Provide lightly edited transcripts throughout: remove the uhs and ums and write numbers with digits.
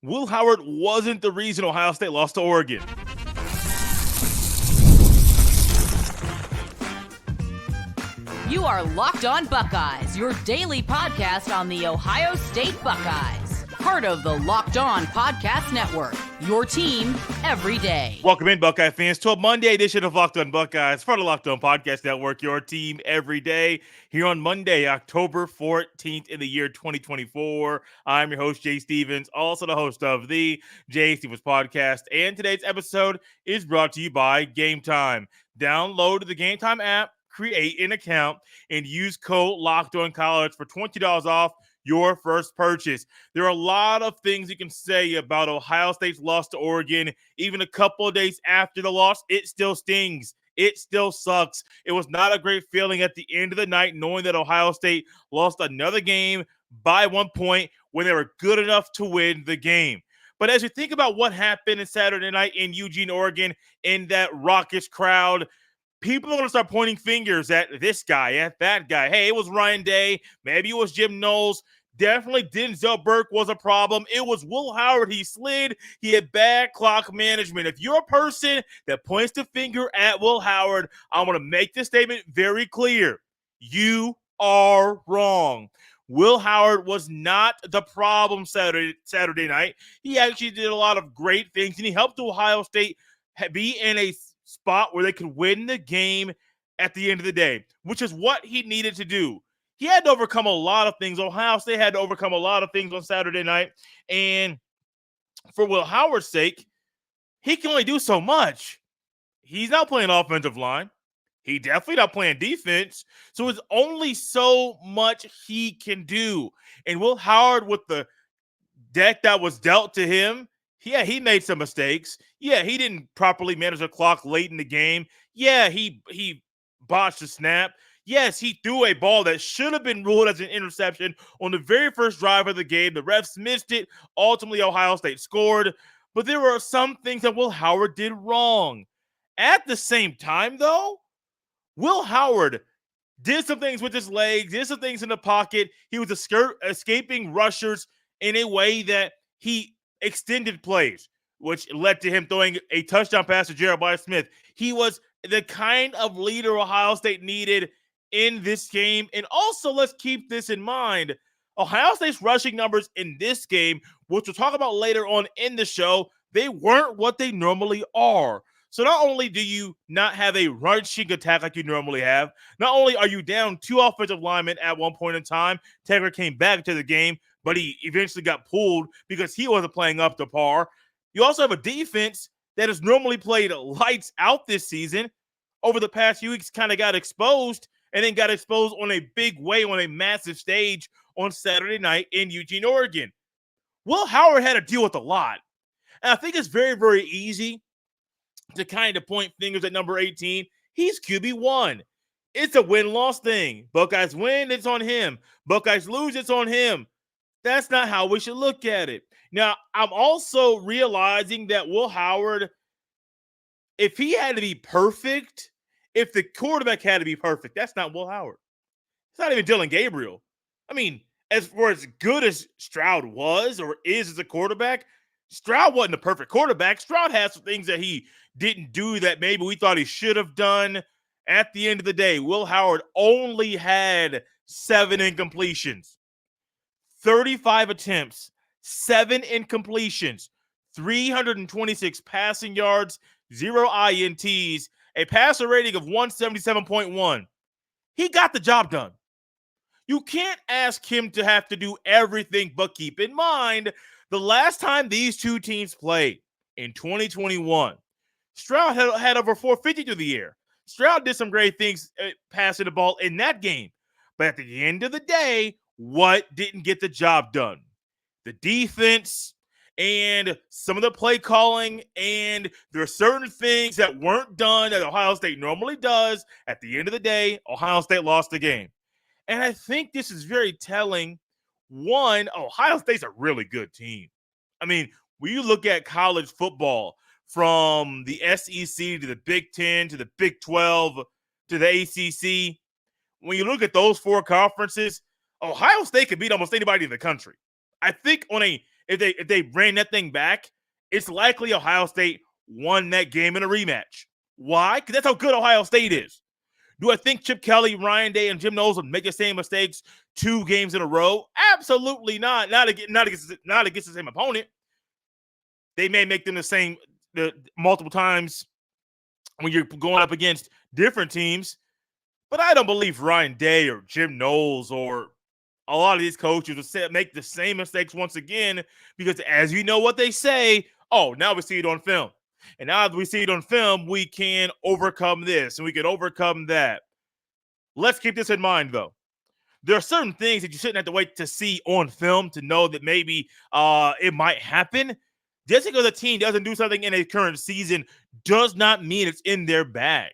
Will Howard wasn't the reason Ohio State lost to Oregon. You are Locked On Buckeyes, your daily podcast on the Ohio State Buckeyes. Part of the Locked On Podcast Network, your team every day. Welcome in, Buckeye fans, to a Monday edition of Locked On Buckeyes, part of the Locked On Podcast Network, your team every day. Here on Monday, October 14th in the year 2024. I'm your host, Jay Stevens, also the host of the Jay Stevens Podcast. And today's episode is brought to you by Game Time. Download the Game Time app, create an account, and use code LOCKEDONCollege for $20 off your first purchase. There are a lot of things you can say about Ohio State's loss to Oregon. Even a couple of days after the loss, it still stings. It still sucks. It was not a great feeling at the end of the night knowing that Ohio State lost another game by 1 point when they were good enough to win the game. But as you think about what happened on Saturday night in Eugene, Oregon, in that raucous crowd, people are going to start pointing fingers at this guy, at that guy. Hey, it was Ryan Day. Maybe it was Jim Knowles. Definitely Denzel Burke was a problem. It was Will Howard. He slid. He had bad clock management. If you're a person that points the finger at Will Howard, I want to make this statement very clear. You are wrong. Will Howard was not the problem Saturday night. He actually did a lot of great things, and he helped Ohio State be in a spot where they could win the game at the end of the day, which is what he needed to do. He had to overcome a lot of things. Ohio State had to overcome a lot of things on Saturday night. And for Will Howard's sake, he can only do so much. He's not playing offensive line. He definitely not playing defense. So it's only so much he can do. And Will Howard, with the deck that was dealt to him, yeah, he made some mistakes. Yeah, he didn't properly manage the clock late in the game. Yeah, he botched the snap. Yes, he threw a ball that should have been ruled as an interception on the very first drive of the game. The refs missed it. Ultimately, Ohio State scored. But there were some things that Will Howard did wrong. At the same time, though, Will Howard did some things with his legs, did some things in the pocket. He was escaping rushers in a way that he extended plays, which led to him throwing a touchdown pass to Jeremiah Smith. He was the kind of leader Ohio State needed in this game. And also, let's keep this in mind. Ohio State's rushing numbers in this game, which we'll talk about later on in the show, they weren't what they normally are. So not only do you not have a rushing attack like you normally have, not only are you down two offensive linemen at one point in time, Taggart came back to the game, but he eventually got pulled because he wasn't playing up to par. You also have a defense that has normally played lights out this season. Over the past few weeks, kind of got exposed, and then got exposed on a big way on a massive stage on Saturday night in Eugene, Oregon. Will Howard had to deal with a lot. And I think it's very, very easy to kind of point fingers at number 18. He's QB1. It's a win-loss thing. Buckeyes win, it's on him. Buckeyes lose, it's on him. That's not how we should look at it. Now, I'm also realizing that Will Howard, if he had to be perfect, if the quarterback had to be perfect, that's not Will Howard. It's not even Dylan Gabriel. I mean, as good as Stroud was or is as a quarterback, Stroud wasn't the perfect quarterback. Stroud has some things that he didn't do that maybe we thought he should have done. At the end of the day, Will Howard only had 7 incompletions, 35 attempts, 7 incompletions, 326 passing yards, 0 INTs, a passer rating of 177.1. He got the job done. You can't ask him to have to do everything, but keep in mind, the last time these two teams played in 2021, Stroud had over 450 through the air. Stroud did some great things passing the ball in that game. But at the end of the day, what didn't get the job done? The defense and some of the play calling, and there are certain things that weren't done that Ohio State normally does. At the end of the day, Ohio State lost the game. And I think this is very telling. One, Ohio State's a really good team. I mean, when you look at college football, from the SEC to the Big Ten to the Big 12 to the ACC, when you look at those 4 conferences, Ohio State could beat almost anybody in the country. I think on a if they ran that thing back, it's likely Ohio State won that game in a rematch. Why? Because that's how good Ohio State is. Do I think Chip Kelly, Ryan Day, and Jim Knowles would make the same mistakes 2 games in a row? Absolutely not. Not against the same opponent. They may make them the multiple times when you're going up against different teams. But I don't believe Ryan Day or Jim Knowles or a lot of these coaches will make the same mistakes once again, because as you know what they say, oh, now we see it on film. And now that we see it on film, we can overcome this and we can overcome that. Let's keep this in mind, though. There are certain things that you shouldn't have to wait to see on film to know that maybe it might happen. Just because a team doesn't do something in a current season does not mean it's in their bag.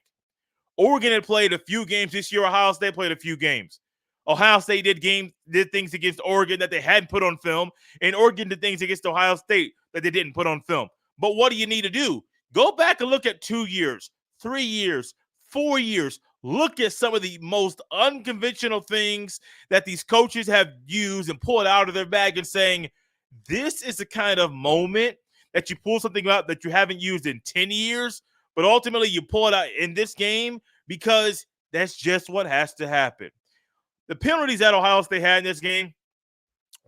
Oregon had played a few games this year. Ohio State played a few games. Ohio State did things against Oregon that they hadn't put on film, and Oregon did things against Ohio State that they didn't put on film. But what do you need to do? Go back and look at 2 years, 3 years, 4 years. Look at some of the most unconventional things that these coaches have used and pull it out of their bag and saying, this is the kind of moment that you pull something out that you haven't used in 10 years, but ultimately you pull it out in this game because that's just what has to happen. The penalties that Ohio State had in this game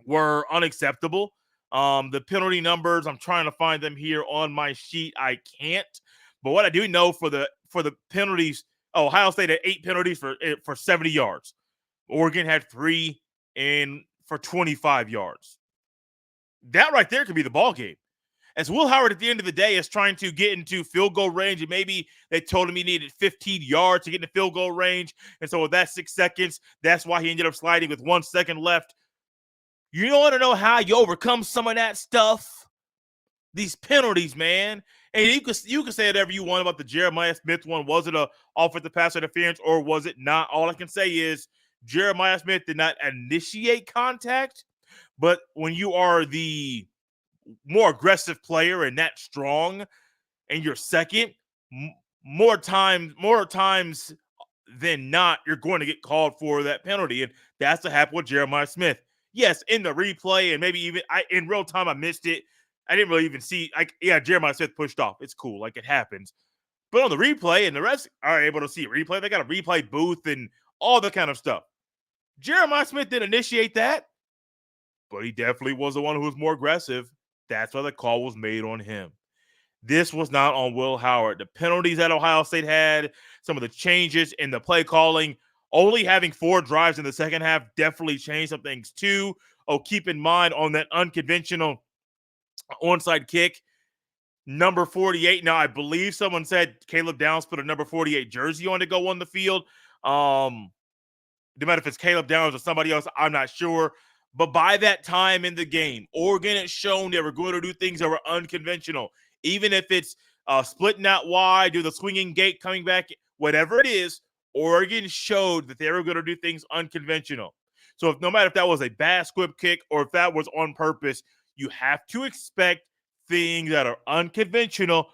were unacceptable. The penalty numbers, I'm trying to find them here on my sheet. I can't. But what I do know for the penalties, Ohio State had 8 penalties for 70 yards. Oregon had 3 for 25 yards. That right there could be the ball game. As Will Howard at the end of the day is trying to get into field goal range, and maybe they told him he needed 15 yards to get into field goal range. And so with that 6 seconds, that's why he ended up sliding with 1 second left. You don't want to know how you overcome some of that stuff? These penalties, man. And you can say whatever you want about the Jeremiah Smith one. Was it a offensive pass interference or was it not? All I can say is Jeremiah Smith did not initiate contact. But when you are the more aggressive player and that strong and you're second, more times than not, you're going to get called for that penalty. And that's what happened with Jeremiah Smith. Yes, in the replay and maybe even in real time, I missed it. I didn't really even see, Jeremiah Smith pushed off. It's cool. It happens. But on the replay, and the rest are able to see a replay. They got a replay booth and all that kind of stuff. Jeremiah Smith didn't initiate that, but he definitely was the one who was more aggressive. That's why the call was made on him. This was not on Will Howard. The penalties that Ohio State had, some of the changes in the play calling, only having 4 drives in the second half definitely changed some things too. Keep in mind on that unconventional onside kick, number 48. Now, I believe someone said Caleb Downs put a number 48 jersey on to go on the field. No matter if it's Caleb Downs or somebody else, I'm not sure. But by that time in the game, Oregon had shown they were going to do things that were unconventional. Even if it's splitting out wide, do the swinging gate coming back, whatever it is, Oregon showed that they were going to do things unconventional. So no matter if that was a bad squib kick or if that was on purpose, you have to expect things that are unconventional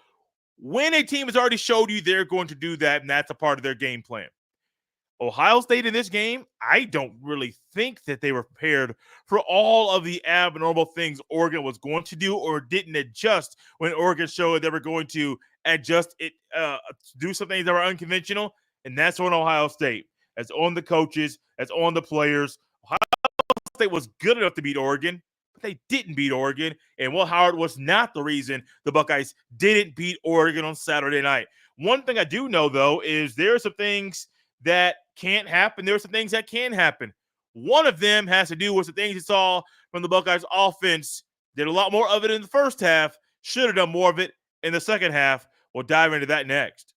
when a team has already showed you they're going to do that, and that's a part of their game plan. Ohio State in this game, I don't really think that they were prepared for all of the abnormal things Oregon was going to do or didn't adjust when Oregon showed they were going to adjust it, do some things that were unconventional, and that's on Ohio State. That's on the coaches. That's on the players. Ohio State was good enough to beat Oregon, but they didn't beat Oregon, and Will Howard was not the reason the Buckeyes didn't beat Oregon on Saturday night. One thing I do know, though, is there are some things that can't happen. There are some things that can happen. One of them has to do with the things you saw from the Buckeyes offense. Did a lot more of it in the first half. Should have done more of it in the second half. We'll dive into that next.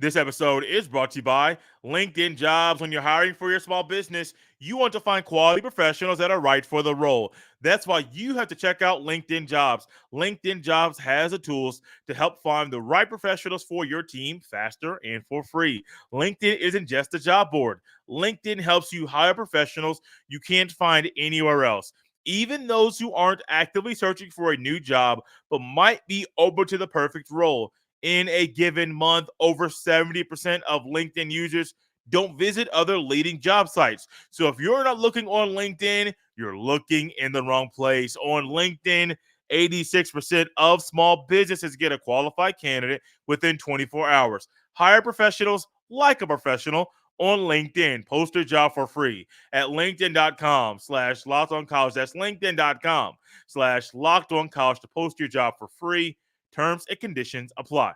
This episode is brought to you by LinkedIn Jobs. When you're hiring for your small business, you want to find quality professionals that are right for the role. That's why you have to check out LinkedIn Jobs. LinkedIn Jobs has the tools to help find the right professionals for your team faster and for free. LinkedIn isn't just a job board. LinkedIn helps you hire professionals you can't find anywhere else. Even those who aren't actively searching for a new job, but might be open to the perfect role. In a given month, over 70% of LinkedIn users don't visit other leading job sites. So if you're not looking on LinkedIn, you're looking in the wrong place. On LinkedIn, 86% of small businesses get a qualified candidate within 24 hours. Hire professionals like a professional on LinkedIn. Post your job for free at linkedin.com/lockedoncollege. That's linkedin.com/lockedoncollege to post your job for free. Terms and conditions apply.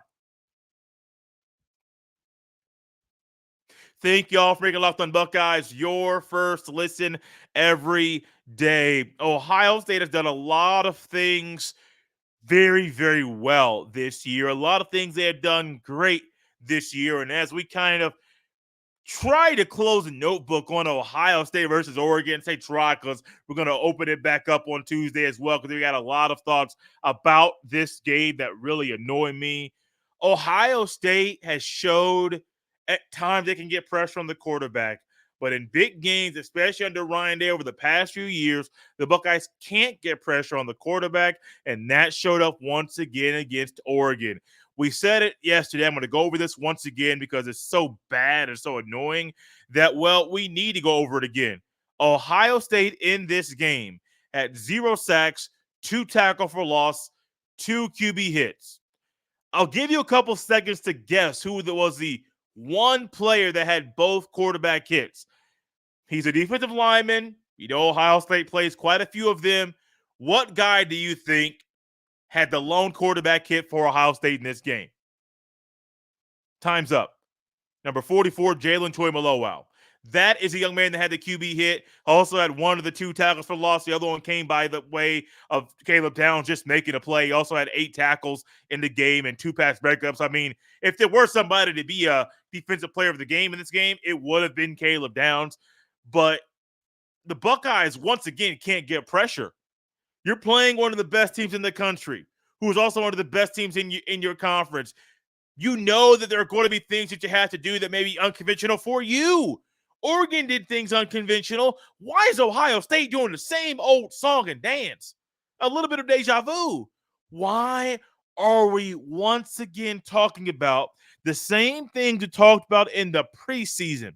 Thank y'all for making Locked On Buckeyes your first listen every day. Ohio State has done a lot of things very, very well this year. A lot of things they have done great this year. And as we kind of try to close a notebook on Ohio State versus Oregon, say try because we're going to open it back up on Tuesday as well because we got a lot of thoughts about this game that really annoy me. Ohio State has showed at times they can get pressure on the quarterback, but in big games, especially under Ryan Day over the past few years, the Buckeyes can't get pressure on the quarterback, and that showed up once again against Oregon. We said it yesterday. I'm going to go over this once again because it's so bad and so annoying that, well, we need to go over it again. Ohio State in this game had 0 sacks, 2 tackle for loss, 2 QB hits. I'll give you a couple seconds to guess who was the one player that had both quarterback hits. He's a defensive lineman. You know, Ohio State plays quite a few of them. What guy do you think had the lone quarterback hit for Ohio State in this game? Time's up. Number 44, Jalen Toy-Malowow. That is a young man that had the QB hit. Also had one of the 2 tackles for loss. The other one came by the way of Caleb Downs just making a play. He also had 8 tackles in the game and 2 pass breakups. I mean, if there were somebody to be a defensive player of the game in this game, it would have been Caleb Downs. But the Buckeyes, once again, can't get pressure. You're playing one of the best teams in the country, who is also one of the best teams in your conference. You know that there are going to be things that you have to do that may be unconventional for you. Oregon did things unconventional. Why is Ohio State doing the same old song and dance? A little bit of deja vu. Why are we once again talking about the same things we talked about in the preseason?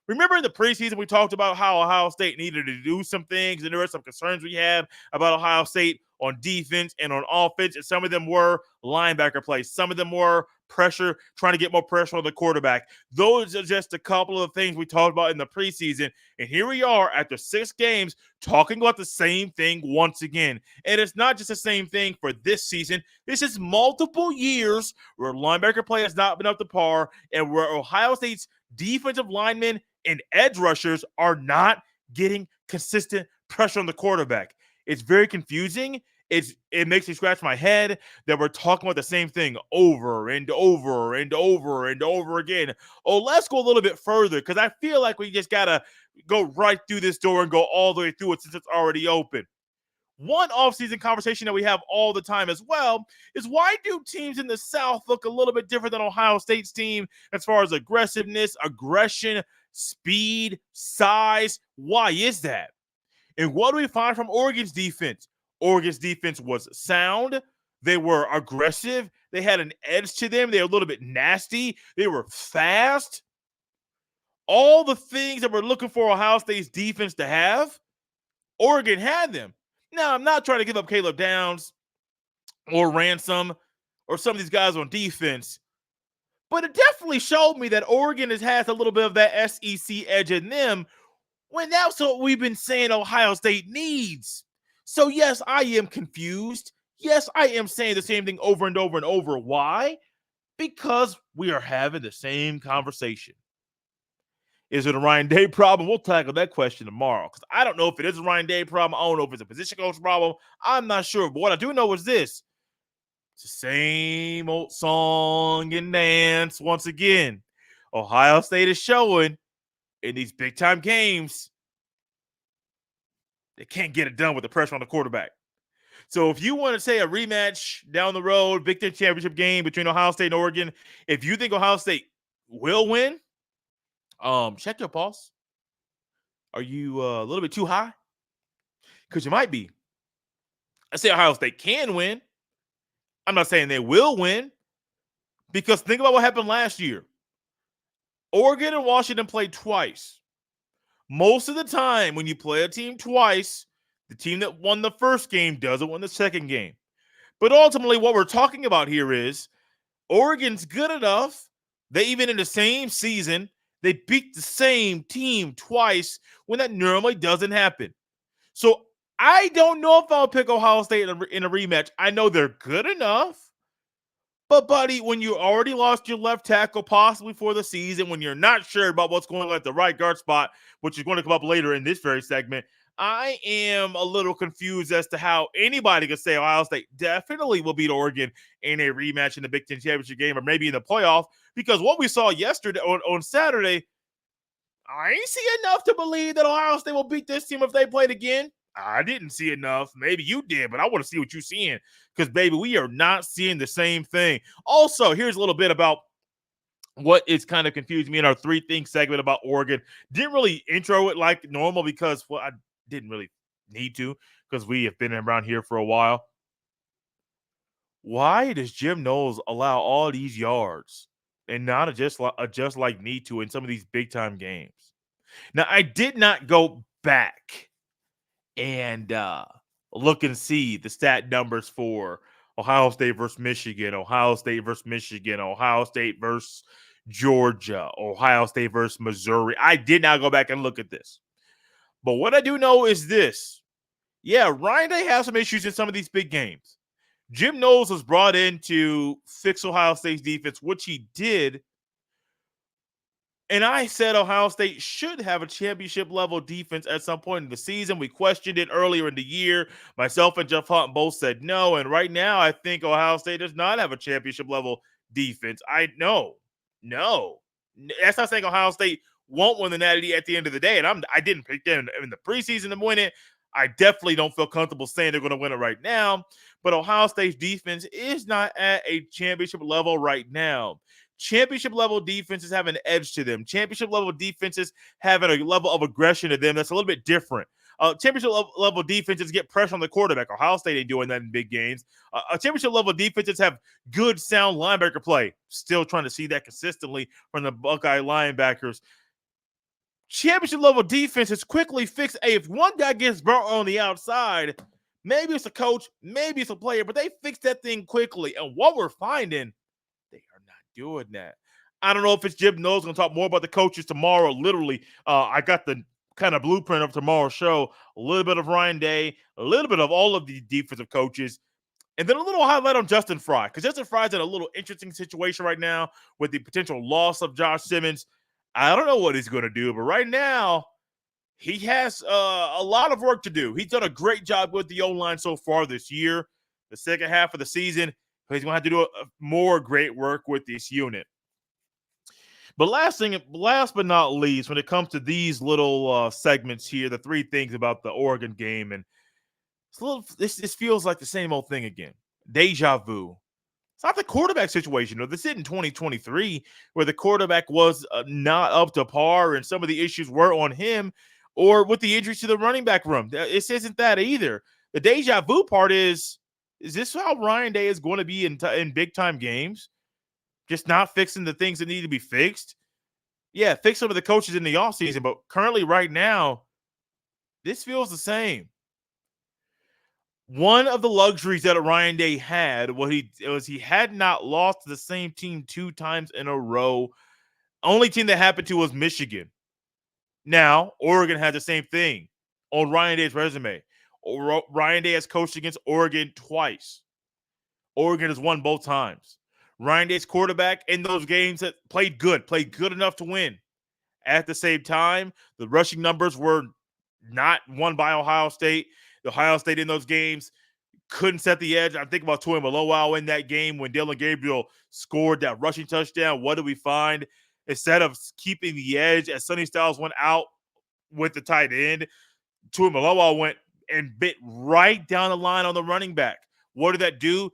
Remember in the preseason, we talked about how Ohio State needed to do some things, and there were some concerns we had about Ohio State on defense and on offense, and some of them were linebacker plays. Some of them were pressure, trying to get more pressure on the quarterback. Those are just a couple of things we talked about in the preseason, and here we are after 6 games talking about the same thing once again. And it's not just the same thing for this season. This is multiple years where linebacker play has not been up to par, and where Ohio State's defensive linemen and edge rushers are not getting consistent pressure on the quarterback. It's very confusing. It makes me scratch my head that we're talking about the same thing over and over and over and over again. Let's go a little bit further because I feel like we just got to go right through this door and go all the way through it since it's already open. One offseason conversation that we have all the time as well is why do teams in the South look a little bit different than Ohio State's team as far as aggressiveness, aggression, speed, size? Why is that? And what do we find from Oregon's defense? Oregon's defense was sound. They were aggressive. They had an edge to them. They were a little bit nasty. They were fast. All the things that we're looking for Ohio State's defense to have, Oregon had them. Now, I'm not trying to give up Caleb Downs or Ransom or some of these guys on defense, but it definitely showed me that Oregon has a little bit of that SEC edge in them when that's what we've been saying Ohio State needs. So, yes, I am confused. Yes, I am saying the same thing over and over and over. Why? Because we are having the same conversation. Is it a Ryan Day problem? We'll tackle that question tomorrow because I don't know if it is a Ryan Day problem. I don't know if it's a position coach problem. I'm not sure. But what I do know is this. It's the same old song and dance once again. Ohio State is showing in these big-time games they can't get it done with the pressure on the quarterback. So if you want to say a rematch down the road, Big Ten championship game between Ohio State and Oregon, if you think Ohio State will win, check your pulse. Are you a little bit too high? Because you might be. I say Ohio State can win. I'm not saying they will win. Because think about what happened last year. Oregon and Washington played twice. Most of the time, when you play a team twice, the team that won the first game doesn't win the second game. But ultimately, what we're talking about here is Oregon's good enough. They even in the same season, they beat the same team twice when that normally doesn't happen. So I don't know if I'll pick Ohio State in a rematch. I know they're good enough. But, buddy, when you already lost your left tackle possibly for the season, when you're not sure about what's going on at the right guard spot, which is going to come up later in this very segment, I am a little confused as to how anybody could say Ohio State definitely will beat Oregon in a rematch in the Big Ten championship game or maybe in the playoff, because what we saw yesterday on Saturday, I ain't see enough to believe that Ohio State will beat this team if they played again. I didn't see enough. Maybe you did, but I want to see what you're seeing because, baby, we are not seeing the same thing. Also, here's a little bit about what is kind of confusing me in our three things segment about Oregon. Didn't really intro it like normal because, well, I didn't really need to because we have been around here for a while. Why does Jim Knowles allow all these yards and not adjust like need to in some of these big time games? Now, I did not go back and look and see the stat numbers for Ohio State versus Michigan, Ohio State versus Michigan, Ohio State versus Georgia, Ohio State versus Missouri. I did not go back and look at this. But what I do know is this. Yeah, Ryan Day has some issues in some of these big games. Jim Knowles was brought in to fix Ohio State's defense, which he did. And I said Ohio State should have a championship level defense at some point in the season. We questioned it earlier in the year. Myself and Jeff Hunt both said no. And right now, I think Ohio State does not have a championship level defense. No. That's not saying Ohio State won't win the Natty at the end of the day. And I didn't pick them in the preseason to win it. I definitely don't feel comfortable saying they're going to win it right now. But Ohio State's defense is not at a championship level right now. Championship level defenses have an edge to them. Championship level defenses have a level of aggression to them that's a little bit different. Championship level defenses get pressure on the quarterback. Ohio State ain't doing that in big games. Championship level defenses have good, sound linebacker play. Still trying to see that consistently from the Buckeye linebackers. Championship level defenses quickly fix. Hey, if one guy gets burnt on the outside, maybe it's a coach, maybe it's a player, but they fix that thing quickly. And what we're finding, they are not doing that. I don't know if it's Jim Knowles going to talk more about the coaches tomorrow. Literally, I got the kind of blueprint of tomorrow's show. A little bit of Ryan Day, a little bit of all of the defensive coaches, and then a little highlight on Justin Fry, because Justin Fry's in a little interesting situation right now with the potential loss of Josh Simmons. I don't know what he's going to do, but right now, he has a lot of work to do. He's done a great job with the O-line so far this year. The second half of the season, he's going to have to do more great work with this unit. But last but not least, when it comes to these little segments here, the three things about the Oregon game, and this feels like the same old thing again. Deja vu. It's not the quarterback situation. This isn't 2023 where the quarterback was not up to par and some of the issues were on him, or with the injuries to the running back room. This isn't that either. The deja vu part is this how Ryan Day is going to be in big-time games? Just not fixing the things that need to be fixed? Yeah, fix some of the coaches in the offseason, but currently right now, this feels the same. One of the luxuries that Ryan Day had was he had not lost to the same team 2 times in a row. Only team that happened to was Michigan. Now, Oregon had the same thing on Ryan Day's resume. Ryan Day has coached against Oregon twice. Oregon has won both times. Ryan Day's quarterback in those games that played good enough to win. At the same time, the rushing numbers were not won by Ohio State. The Ohio State in those games couldn't set the edge. I'm thinking about Tuimoloau in that game when Dillon Gabriel scored that rushing touchdown. What do we find? Instead of keeping the edge as Sonny Styles went out with the tight end, Tuimoloau went and bit right down the line on the running back. What did that do?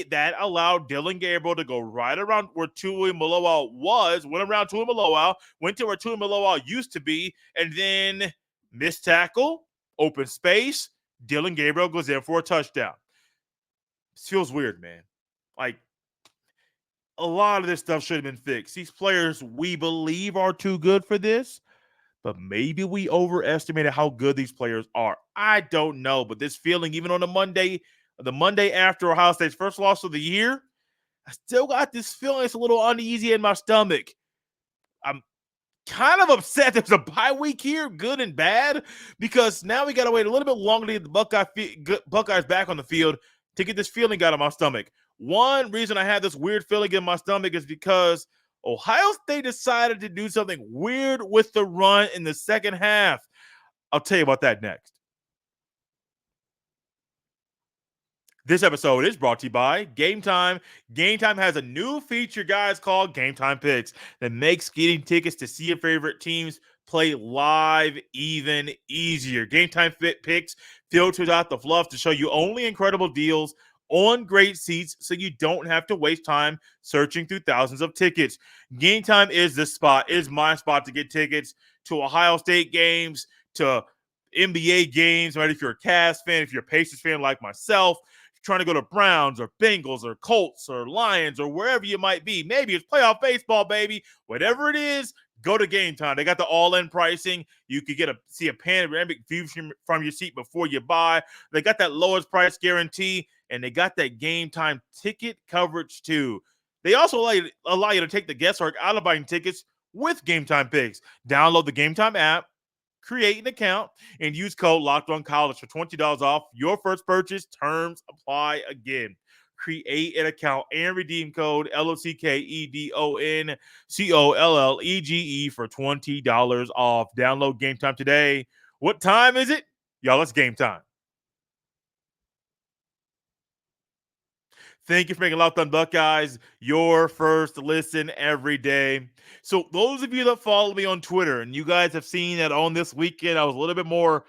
That allowed Dillon Gabriel to go right around where Tuimoloau was, went around Tuimoloau, went to where Tuimoloau used to be, and then missed tackle, open space, Dillon Gabriel goes in for a touchdown. This feels weird, man. Like, a lot of this stuff should have been fixed. These players we believe are too good for this, but maybe we overestimated how good these players are. I don't know, but this feeling, even on the Monday after Ohio State's first loss of the year, I still got this feeling it's a little uneasy in my stomach. I'm kind of upset there's a bye week here, good and bad, because now we got to wait a little bit longer to get the Buckeyes back on the field to get this feeling out of my stomach. One reason I had this weird feeling in my stomach is because Ohio State decided to do something weird with the run in the second half. I'll tell you about that next. This episode is brought to you by Game Time. Game Time has a new feature, guys, called Game Time Picks that makes getting tickets to see your favorite teams play live even easier. Game Time Picks filters out the fluff to show you only incredible deals on great seats so you don't have to waste time searching through thousands of tickets. Game Time is the spot. It is my spot to get tickets to Ohio State games, to NBA games, right? If you're a Cavs fan, if you're a Pacers fan like myself, trying to go to Browns or Bengals or Colts or Lions or wherever you might be. Maybe it's playoff baseball, baby. Whatever it is, go to Game Time. They got the all-in pricing. You could see a panoramic view from your seat before you buy. They got that lowest price guarantee, and they got that Game Time ticket coverage too. They also allow you to take the guesswork out of buying tickets with Game Time Picks. Download the Game Time app, create an account, and use code LOCKEDONCollege for $20 off your first purchase. Terms apply again. Create an account and redeem code LOCKEDONCOLLEGE for $20 off. Download Game Time today. What time is it? Y'all, it's game time. Thank you for making Locked On Buckeyes your first listen every day. So those of you that follow me on Twitter, and you guys have seen that on this weekend, I was a little bit more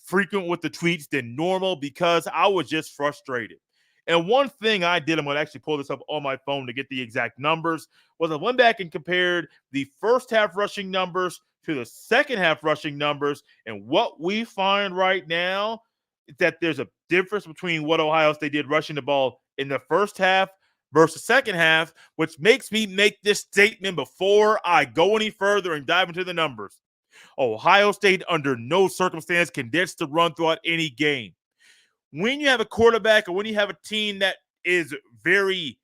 frequent with the tweets than normal because I was just frustrated. And one thing I did, I'm going to actually pull this up on my phone to get the exact numbers, was I went back and compared the first half rushing numbers to the second half rushing numbers. And what we find right now is that there's a difference between what Ohio State did rushing the ball in the first half versus second half, which makes me make this statement before I go any further and dive into the numbers. Ohio State, under no circumstance, can ditch the run throughout any game. When you have a quarterback or when you have a team that is very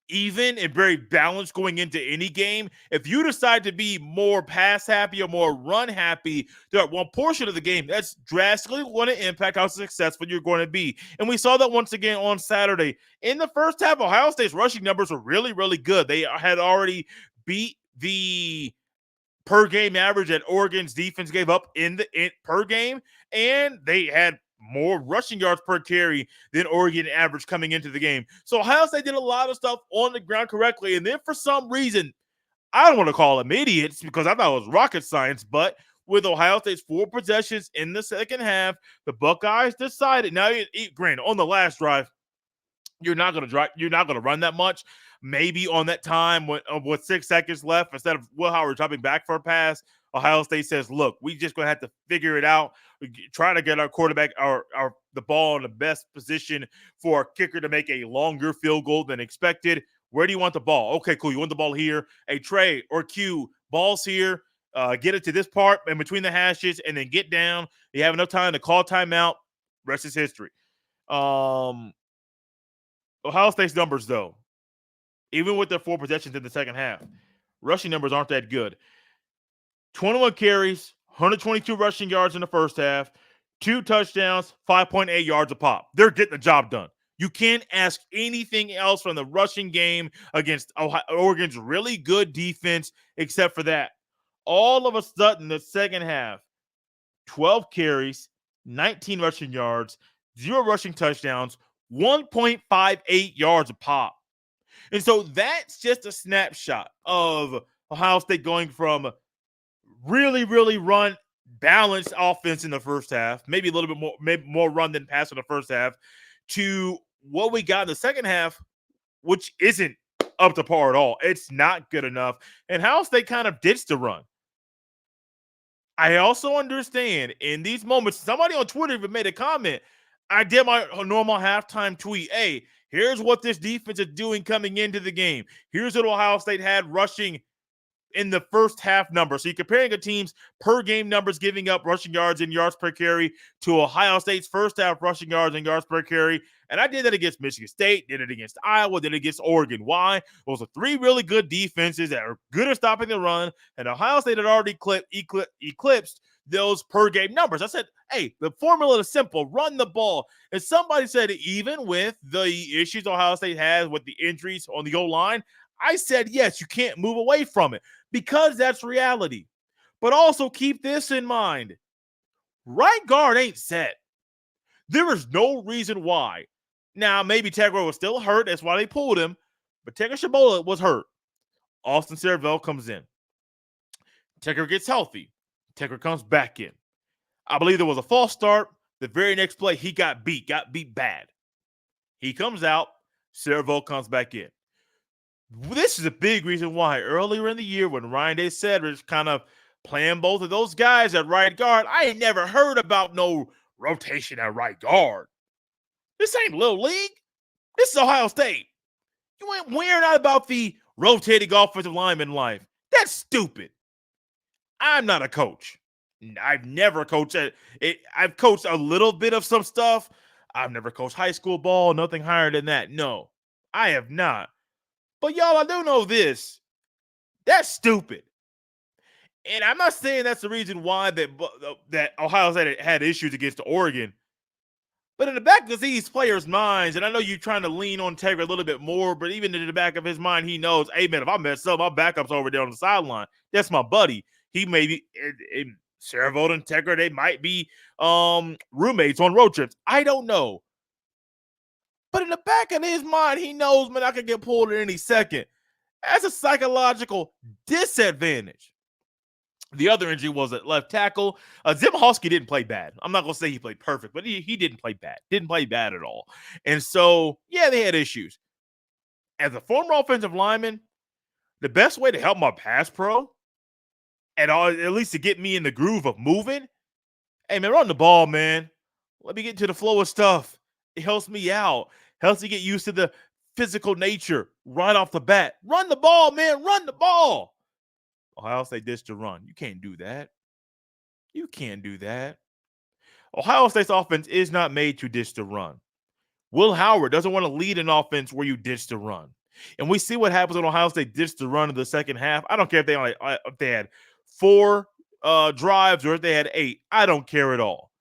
even and very balanced going into any game, if you decide to be more pass happy or more run happy throughout one portion of the game, that's drastically going to impact how successful you're going to be. And we saw that once again on Saturday. In the first half, Ohio State's rushing numbers were really, really good. They had already beat the per game average that Oregon's defense gave up per game, and they had more rushing yards per carry than Oregon average coming into the game. So Ohio State did a lot of stuff on the ground correctly, and then for some reason, I don't want to call them idiots because I thought it was rocket science, but with Ohio State's 4 possessions in the second half, the Buckeyes decided. Now, granted, on the last drive, you're not going to run that much. Maybe on that time with 6 seconds left, instead of Will Howard dropping back for a pass, Ohio State says, look, we just going to have to figure it out. Try to get our quarterback the ball in the best position for a kicker to make a longer field goal than expected. Where do you want the ball? Okay, cool. You want the ball here. A Trey or Q, ball's here. Get it to this part in between the hashes and then get down. You have enough time to call timeout. Rest is history. Ohio State's numbers, though, even with their 4 possessions in the second half, rushing numbers aren't that good. 21 carries, 122 rushing yards in the first half, 2 touchdowns, 5.8 yards a pop. They're getting the job done. You can't ask anything else from the rushing game against Oregon's really good defense except for that. All of a sudden, the second half, 12 carries, 19 rushing yards, 0 rushing touchdowns, 1.58 yards a pop. And so that's just a snapshot of Ohio State going from really, really run balanced offense in the first half, maybe a little bit more, maybe more run than pass in the first half, to what we got in the second half, which isn't up to par at all. It's not good enough. And Ohio State kind of ditched the run. I also understand in these moments, somebody on Twitter even made a comment. I did my normal halftime tweet. Hey, here's what this defense is doing coming into the game. Here's what Ohio State had rushing in the first half number. So you're comparing a team's per game numbers giving up rushing yards and yards per carry to Ohio State's first half rushing yards and yards per carry. And I did that against Michigan State, did it against Iowa, did it against Oregon. Why? Those are three really good defenses that are good at stopping the run, and Ohio State had already eclipsed those per game numbers. I said, hey, the formula is simple. Run the ball. And somebody said even with the issues Ohio State has with the injuries on the O-line, I said, yes, you can't move away from it because that's reality. But also keep this in mind. Right guard ain't set. There is no reason why. Now, maybe Tegra was still hurt. That's why they pulled him. But Tegra Shabola was hurt. Austin Servell comes in. Tegra gets healthy. Tegra comes back in. I believe there was a false start. The very next play, he got beat bad. He comes out. Servell comes back in. This is a big reason why earlier in the year when Ryan Day said was kind of playing both of those guys at right guard, I ain't never heard about no rotation at right guard. This ain't Little League. This is Ohio State. You ain't wearing out about the rotating offensive lineman life. That's stupid. I'm not a coach. I've never coached it. I've coached a little bit of some stuff. I've never coached high school ball, nothing higher than that. No, I have not. But y'all, I do know this. That's stupid. And I'm not saying that's the reason why that Ohio State had issues against Oregon. But in the back of these players' minds, and I know you're trying to lean on Tegra a little bit more, but even in the back of his mind, he knows, hey, man, if I mess up, my backup's over there on the sideline. That's my buddy. He may be, Servell and Tegra, they might be roommates on road trips. I don't know. But in the back of his mind, he knows, man, I can get pulled at any second. That's a psychological disadvantage. The other injury was at left tackle. Zimahowski didn't play bad. I'm not going to say he played perfect, but he didn't play bad. Didn't play bad at all. And so, yeah, they had issues. As a former offensive lineman, the best way to help my pass pro, at least to get me in the groove of moving, hey, man, run the ball, man. Let me get into the flow of stuff. It helps me out. Helps me get used to the physical nature right off the bat. Run the ball, man. Run the ball. Ohio State ditched the run. You can't do that. You can't do that. Ohio State's offense is not made to ditch the run. Will Howard doesn't want to lead an offense where you ditch the run. And we see what happens when Ohio State ditched the run in the second half. I don't care if they had 4 drives or if they had 8. I don't care at all.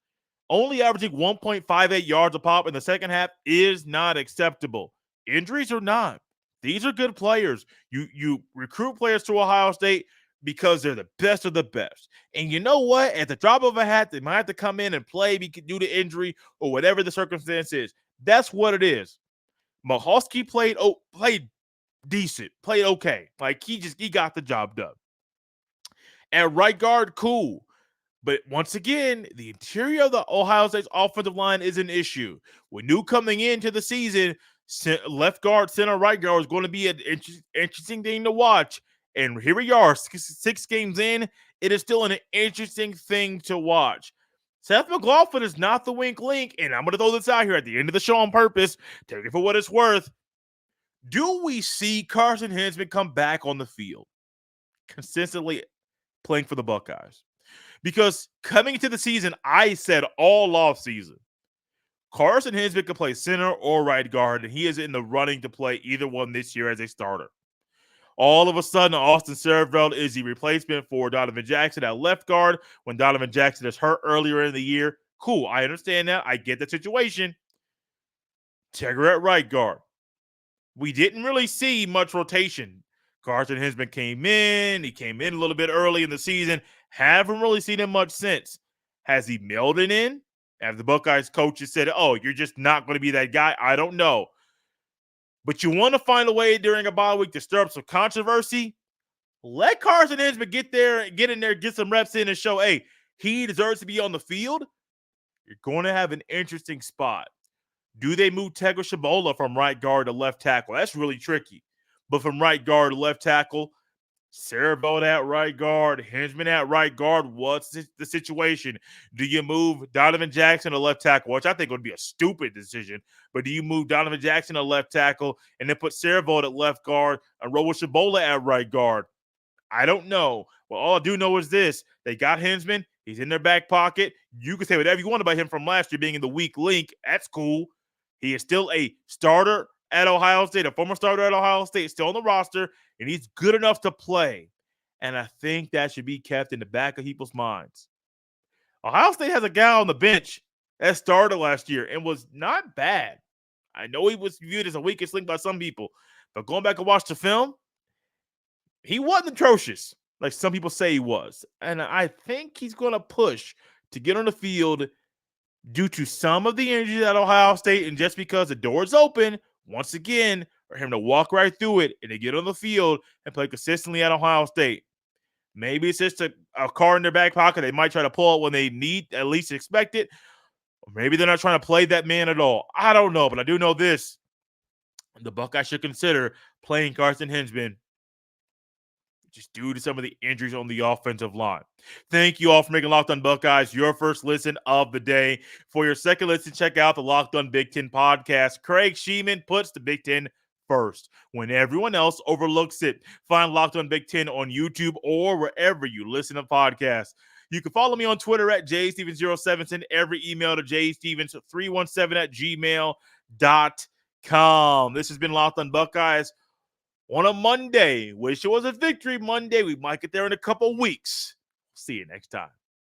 Only averaging 1.58 yards a pop in the second half is not acceptable. Injuries or not, these are good players. You recruit players to Ohio State because they're the best of the best. And you know what? At the drop of a hat, they might have to come in and play due to injury or whatever the circumstance is. That's what it is. Mahowski played decent, played okay. Like he got the job done. At right guard, cool. But once again, the interior of the Ohio State's offensive line is an issue. We knew coming into the season, left guard, center, right guard was going to be an interesting thing to watch. And here we are, 6 games in. It is still an interesting thing to watch. Seth McLaughlin is not the wink link, and I'm going to throw this out here at the end of the show on purpose. Take it for what it's worth. Do we see Carson Hensman come back on the field consistently playing for the Buckeyes? Because coming into the season, I said all offseason, Carson Hensman could play center or right guard, and he is in the running to play either one this year as a starter. All of a sudden, Austin Servell is the replacement for Donovan Jackson at left guard when Donovan Jackson is hurt earlier in the year. Cool, I understand that. I get the situation. Tegra at right guard. We didn't really see much rotation. Carson Hensman came in. He came in a little bit early in the season. Haven't really seen him much since. Has he mailed it in? Have the Buckeyes coaches said, oh, you're just not going to be that guy? I don't know. But you want to find a way during a bye week to stir up some controversy? Let Carson Hensman get in there, get some reps in and show, hey, he deserves to be on the field. You're going to have an interesting spot. Do they move Tegra Shabola from right guard to left tackle? That's really tricky. But from right guard to left tackle, Cerveau at right guard, Hensman at right guard. What's the situation? Do you move Donovan Jackson to left tackle, which I think would be a stupid decision, but do you move Donovan Jackson to left tackle and then put Cerveau at left guard and roll with Shabola at right guard? I don't know. Well, all I do know is this. They got Hensman. He's in their back pocket. You can say whatever you want about him from last year being in the weak link. That's cool. He is still a starter at Ohio State, a former starter at Ohio State, still on the roster, and he's good enough to play. And I think that should be kept in the back of people's minds. Ohio State has a guy on the bench that started last year and was not bad. I know he was viewed as a weakest link by some people, but going back and watch the film, he wasn't atrocious like some people say he was. And I think he's going to push to get on the field due to some of the injuries at Ohio State and just because the door's open, once again, for him to walk right through it and to get on the field and play consistently at Ohio State. Maybe it's just a card in their back pocket. They might try to pull it when they need, at least expect it. Or maybe they're not trying to play that man at all. I don't know, but I do know this. The Buckeyes should consider playing Carson Hensman just due to some of the injuries on the offensive line. Thank you all for making Locked On Buckeyes your first listen of the day. For your second listen, check out the Locked On Big Ten podcast. Craig Sheeman puts the Big Ten first when everyone else overlooks it. Find Locked On Big Ten on YouTube or wherever you listen to podcasts. You can follow me on Twitter at jstevens07. Send every email to jstevens317@gmail.com. This has been Locked On Buckeyes on a Monday. Wish it was a victory Monday. We might get there in a couple weeks. See you next time.